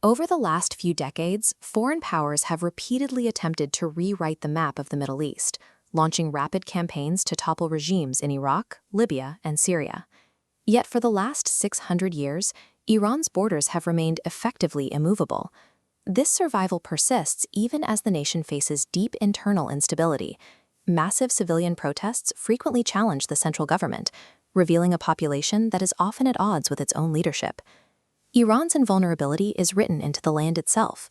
Over the last few decades, foreign powers have repeatedly attempted to rewrite the map of the Middle East, launching rapid campaigns to topple regimes in Iraq, Libya, and Syria. Yet for the last 600 years, Iran's borders have remained effectively immovable. This survival persists even as the nation faces deep internal instability. Massive civilian protests frequently challenge the central government, revealing a population that is often at odds with its own leadership. Iran's invulnerability is written into the land itself.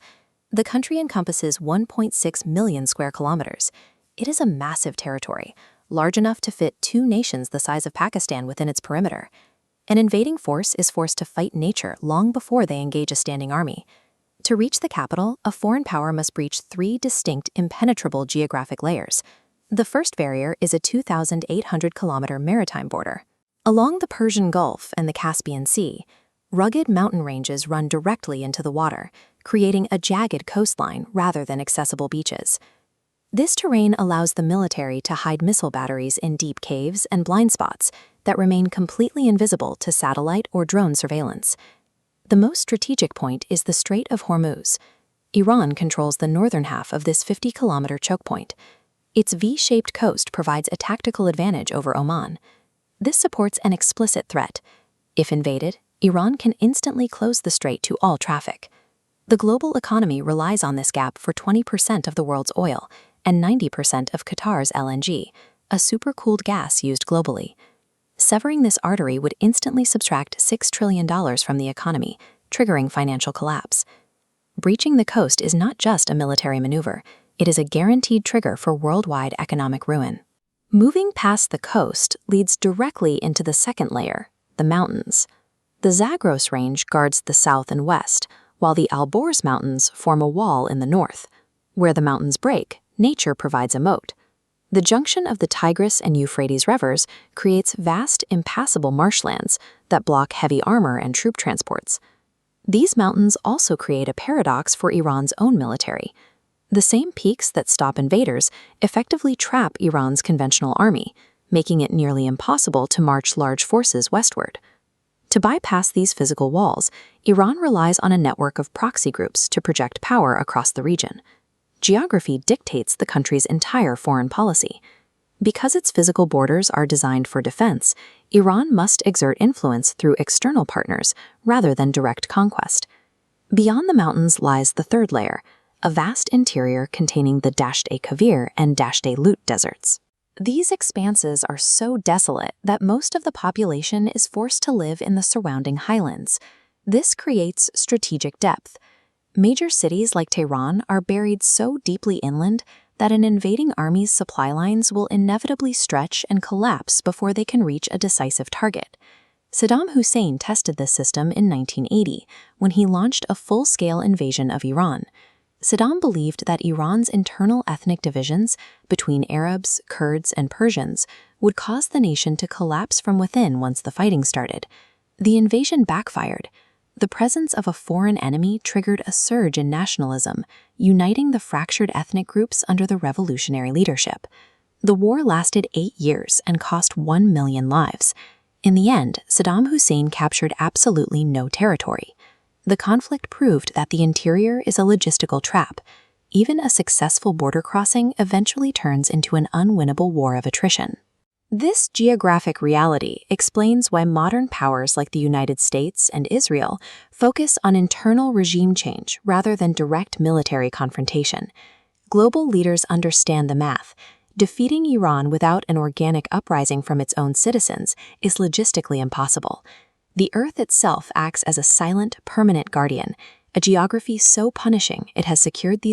The country encompasses 1.6 million square kilometers. It is a massive territory, large enough to fit two nations the size of Pakistan within its perimeter. An invading force is forced to fight nature long before they engage a standing army. To reach the capital, a foreign power must breach three distinct, impenetrable geographic layers. The first barrier is a 2,800-kilometer maritime border. Along the Persian Gulf and the Caspian Sea, rugged mountain ranges run directly into the water, creating a jagged coastline rather than accessible beaches. This terrain allows the military to hide missile batteries in deep caves and blind spots that remain completely invisible to satellite or drone surveillance. The most strategic point is the Strait of Hormuz. Iran controls the northern half of this 50-kilometer choke point. Its V-shaped coast provides a tactical advantage over Oman. This supports an explicit threat. If invaded, Iran can instantly close the strait to all traffic. The global economy relies on this gap for 20% of the world's oil and 90% of Qatar's LNG, a supercooled gas used globally. Severing this artery would instantly subtract $6 trillion from the economy, triggering financial collapse. Breaching the coast is not just a military maneuver, it is a guaranteed trigger for worldwide economic ruin. Moving past the coast leads directly into the second layer, the mountains. The Zagros Range guards the south and west, while the Alborz Mountains form a wall in the north. Where the mountains break, nature provides a moat. The junction of the Tigris and Euphrates rivers creates vast, impassable marshlands that block heavy armor and troop transports. These mountains also create a paradox for Iran's own military. The same peaks that stop invaders effectively trap Iran's conventional army, making it nearly impossible to march large forces westward. To bypass these physical walls, Iran relies on a network of proxy groups to project power across the region. Geography dictates the country's entire foreign policy. Because its physical borders are designed for defense, Iran must exert influence through external partners rather than direct conquest. Beyond the mountains lies the third layer, a vast interior containing the Dasht-e-Kavir and Dasht-e-Lut deserts. These expanses are so desolate that most of the population is forced to live in the surrounding highlands. This creates strategic depth. Major cities like Tehran are buried so deeply inland that an invading army's supply lines will inevitably stretch and collapse before they can reach a decisive target. Saddam Hussein tested this system in 1980 when he launched a full-scale invasion of Iran. Saddam believed that Iran's internal ethnic divisions between Arabs, Kurds, and Persians would cause the nation to collapse from within once the fighting started. The invasion backfired. The presence of a foreign enemy triggered a surge in nationalism, uniting the fractured ethnic groups under the revolutionary leadership. The war lasted 8 years and cost 1 million lives. In the end, Saddam Hussein captured absolutely no territory. The conflict proved that the interior is a logistical trap. Even a successful border crossing eventually turns into an unwinnable war of attrition. This geographic reality explains why modern powers like the United States and Israel focus on internal regime change rather than direct military confrontation. Global leaders understand the math. Defeating Iran without an organic uprising from its own citizens is logistically impossible. The Earth itself acts as a silent, permanent guardian, a geography so punishing it has secured these